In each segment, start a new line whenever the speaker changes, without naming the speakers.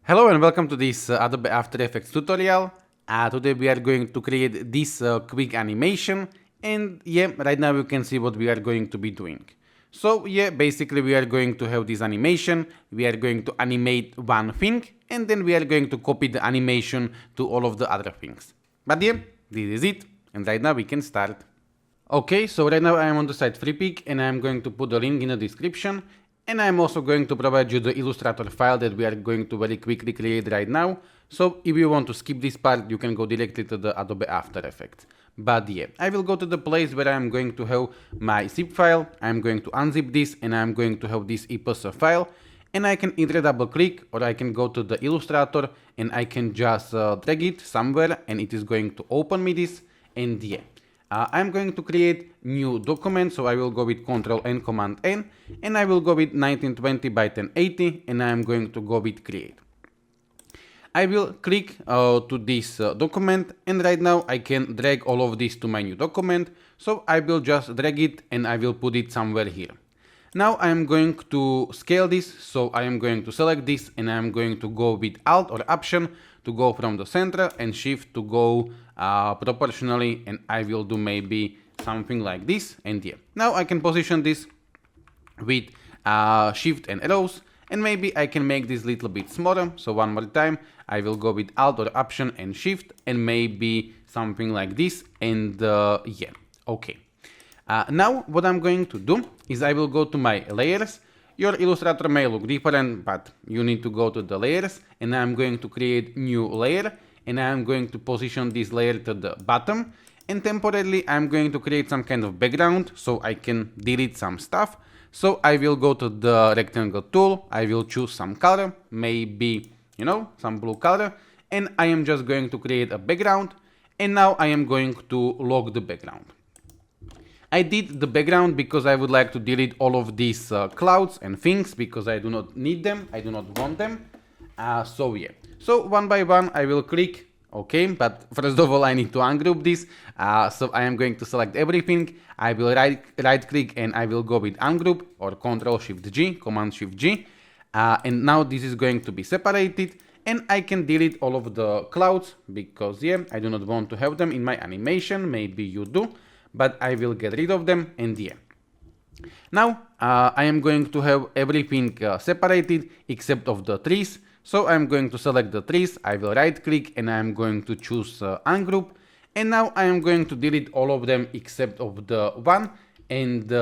Hello and welcome to this Adobe After Effects tutorial. Today we are going to create this quick animation, and right now you can see what we are going to be doing. So basically we are going to have this animation, we are going to animate one thing, and then we are going to copy the animation to all of the other things. But this is it, and right now we can start. Okay, so right now I am on the site Freepik, and I am going to put the link in the description. And I'm also going to provide you the Illustrator file that we are going to very quickly create right now. So if you want to skip this part, you can go directly to the Adobe After Effects. But I will go to the place where I'm going to have my zip file. I'm going to unzip this and I'm going to have this EPS file. And I can either double click or I can go to the Illustrator and I can just drag it somewhere and it is going to open me this. And I'm going to create new document, so I will go with Ctrl N, Command N, and I will go with 1920 by 1080, and I am going to go with Create. I will click to this document, and right now I can drag all of this to my new document, so I will just drag it and I will put it somewhere here. Now I am going to scale this, so I am going to select this and I am going to go with Alt or Option to go from the center and Shift to go proportionally, and I will do maybe something like this, and now I can position this with Shift and arrows, and maybe I can make this a little bit smaller. So one more time I will go with Alt or Option and Shift and maybe something like this, and okay. Now what I'm going to do is I will go to my layers. Your Illustrator may look different, but you need to go to the layers, and I'm going to create new layer, and I'm going to position this layer to the bottom, and temporarily I'm going to create some kind of background so I can delete some stuff. So I will go to the rectangle tool, I will choose some color, maybe, some blue color, and I am just going to create a background, and now I am going to lock the background. I did the background because I would like to delete all of these clouds and things because I do not need them, I do not want them. So one by one I will click, okay, but first of all I need to ungroup this. So I am going to select everything, I will right click and I will go with ungroup or Ctrl Shift G, Command Shift G. And now this is going to be separated and I can delete all of the clouds because I do not want to have them in my animation, maybe you do. But I will get rid of them, and now I am going to have everything separated except of the trees. So I'm going to select the trees, I will right click and I am going to choose ungroup, and now I am going to delete all of them except of the one, and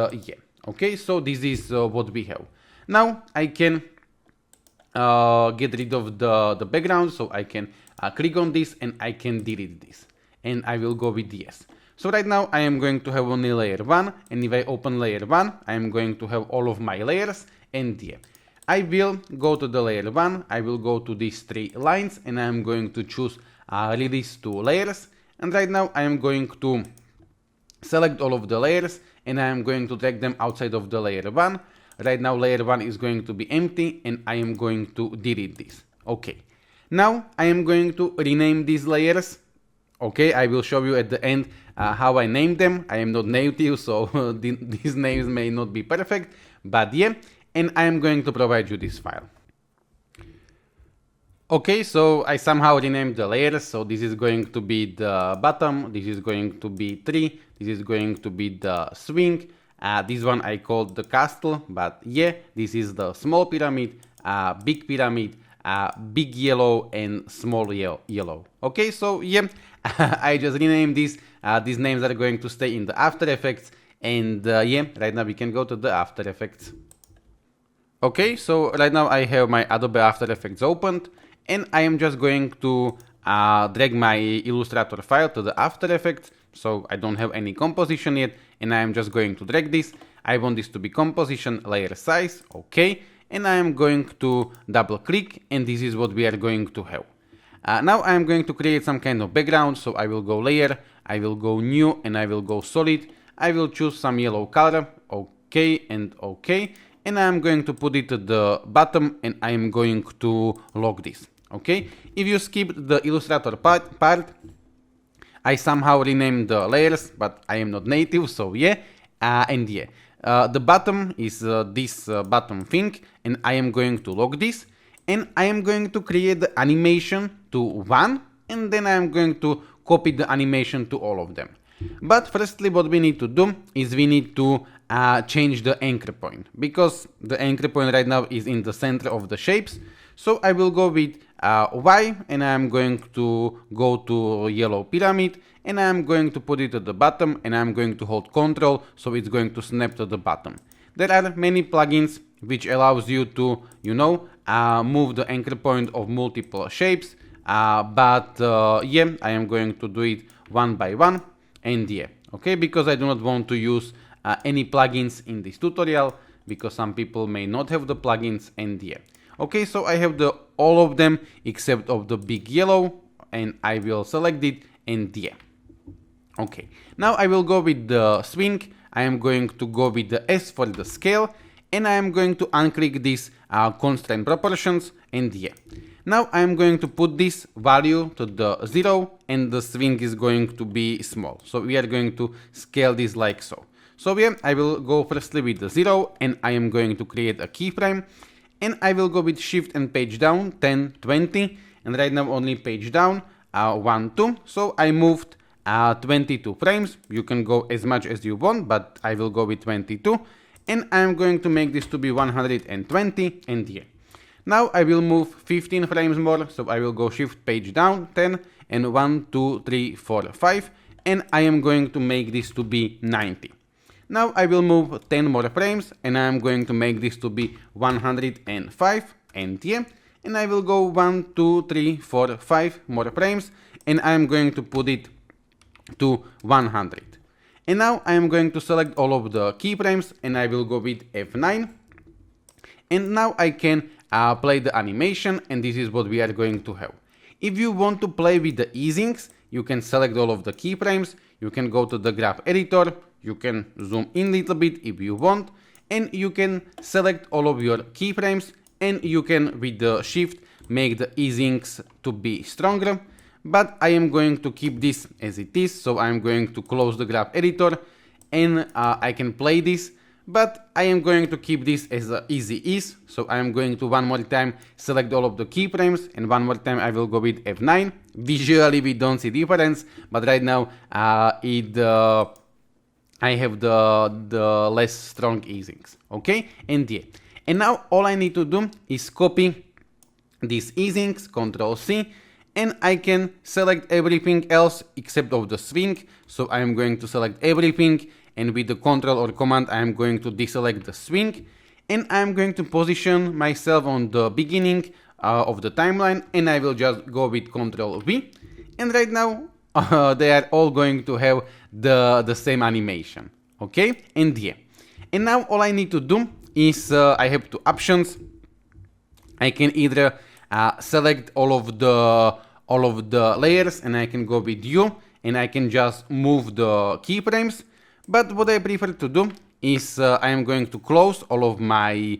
okay, so this is what we have. Now I can get rid of the background, so I can click on this and I can delete this, and I will go with yes. So right now I am going to have only layer 1, and if I open layer 1, I am going to have all of my layers, and I will go to the layer 1, I will go to these 3 lines, and I am going to choose release to layers, and right now I am going to select all of the layers, and I am going to drag them outside of the layer 1. Right now layer 1 is going to be empty, and I am going to delete this. Okay, now I am going to rename these layers. Okay, I will show you at the end how I named them. I am not native, so these names may not be perfect, but and I am going to provide you this file. Okay, so I somehow renamed the layers, so this is going to be the bottom, this is going to be tree, this is going to be the swing, this one I called the castle, but this is the small pyramid, big pyramid, big yellow and small yellow. Okay, so I just renamed this. These names are going to stay in the After Effects, and right now we can go to the After Effects. Okay, so right now I have my Adobe After Effects opened, and I am just going to drag my Illustrator file to the After Effects. So I don't have any composition yet, and I am just going to drag this. I want this to be composition layer size, okay, and I am going to double click, and this is what we are going to have. Now I am going to create some kind of background, so I will go layer, I will go new, and I will go solid. I will choose some yellow color, okay, and okay, and I am going to put it at the bottom, and I am going to lock this. Okay, if you skip the Illustrator part, I somehow renamed the layers, but I am not native, so the bottom is this bottom thing, and I am going to lock this. and I am going to create the animation to 1, and then I am going to copy the animation to all of them. But firstly, what we need to do is we need to change the anchor point, because the anchor point right now is in the center of the shapes. So I will go with Y, and I am going to go to yellow pyramid, and I am going to put it at the bottom, and I am going to hold Ctrl, so it's going to snap to the bottom. There are many plugins which allows you to, move the anchor point of multiple shapes, but yeah, I am going to do it one by one, and yeah, okay, because I do not want to use any plugins in this tutorial, because some people may not have the plugins, and yeah. Okay, so I have all of them except of the big yellow, and I will select it, and yeah. Okay, now I will go with the swing. I am going to go with the S for the scale, and I am going to unclick this constraint proportions, and yeah. Now I am going to put this value to the 0, and the swing is going to be small. So we are going to scale this like so. So yeah, I will go firstly with the 0, and I am going to create a keyframe, and I will go with shift and page down 10, 20, and right now only page down 1, 2. So I moved 22 frames. You can go as much as you want, but I will go with 22, and I am going to make this to be 120, and yeah. Now I will move 15 frames more, so I will go shift page down 10, and 1, 2, 3, 4, 5, and I am going to make this to be 90. Now I will move 10 more frames, and I am going to make this to be 105, and yeah, and I will go 1, 2, 3, 4, 5 more frames, and I am going to put it to 100. And now I am going to select all of the keyframes, and I will go with F9, and now I can play the animation, and this is what we are going to have. If you want to play with the easings, you can select all of the keyframes, you can go to the graph editor, you can zoom in a little bit if you want, and you can select all of your keyframes, and you can with the shift make the easings to be stronger, but I am going to keep this as it is, so I am going to close the graph editor, and I can play this, but I am going to keep this as easy is, so I am going to one more time select all of the keyframes, and one more time I will go with F9. Visually we don't see difference, but right now I have the less strong easings, okay, and yeah. And now all I need to do is copy these easings, Ctrl C, and I can select everything else except of the swing, so I am going to select everything, and with the Ctrl or Command I am going to deselect the swing, and I am going to position myself on the beginning of the timeline, and I will just go with Ctrl V, and right now they are all going to have the same animation, okay, and yeah. And now all I need to do is I have two options. I can either select all of the layers, and I can go with U, and I can just move the keyframes. But what I prefer to do is I am going to close all of my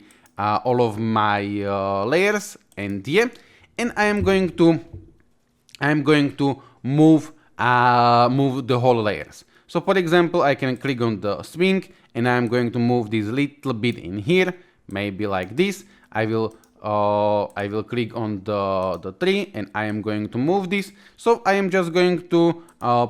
layers, and yeah, and I am going to move the whole layers. So for example, I can click on the swing, and I am going to move this little bit in here, maybe like this. I will click on the tree, and I am going to move this. So I am just going to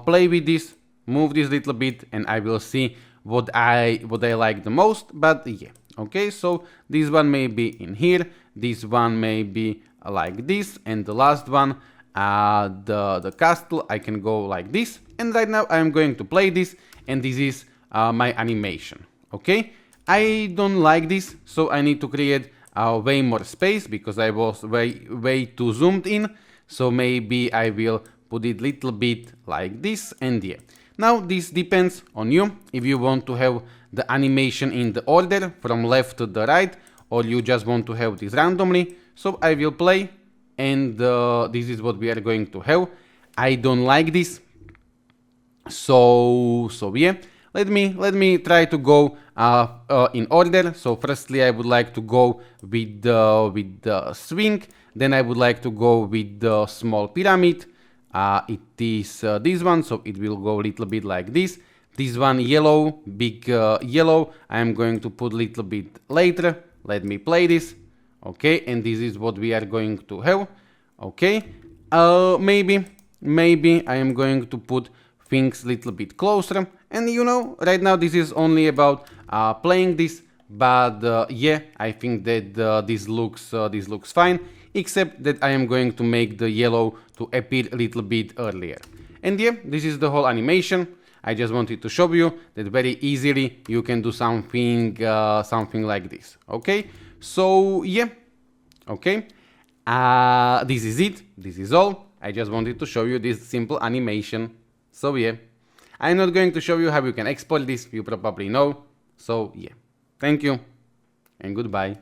play with this, move this little bit, and I will see what I like the most. But yeah, okay, so this one may be in here, this one may be like this, and the last one, the castle, I can go like this. And right now I am going to play this, and this is my animation, okay. I don't like this, so I need to create way more space, because I was way too zoomed in. So maybe I will put it little bit like this, and yeah. Now this depends on you, if you want to have the animation in the order from left to the right, or you just want to have this randomly. So I will play, and this is what we are going to have. I don't like this, so yeah. Let me try to go in order. So firstly I would like to go with the swing, then I would like to go with the small pyramid. It is this one, so it will go a little bit like this. This one yellow, big yellow, I am going to put a little bit later. Let me play this. Okay, and this is what we are going to have. Okay, maybe I am going to put things a little bit closer, and you know, right now this is only about playing this, but yeah, I think that this looks fine, except that I am going to make the yellow to appear a little bit earlier. And yeah, this is the whole animation. I just wanted to show you that very easily you can do something like this. Okay, so yeah, okay, this is it, this is all. I just wanted to show you this simple animation. So yeah, I'm not going to show you how you can export this, you probably know. So yeah, thank you and goodbye.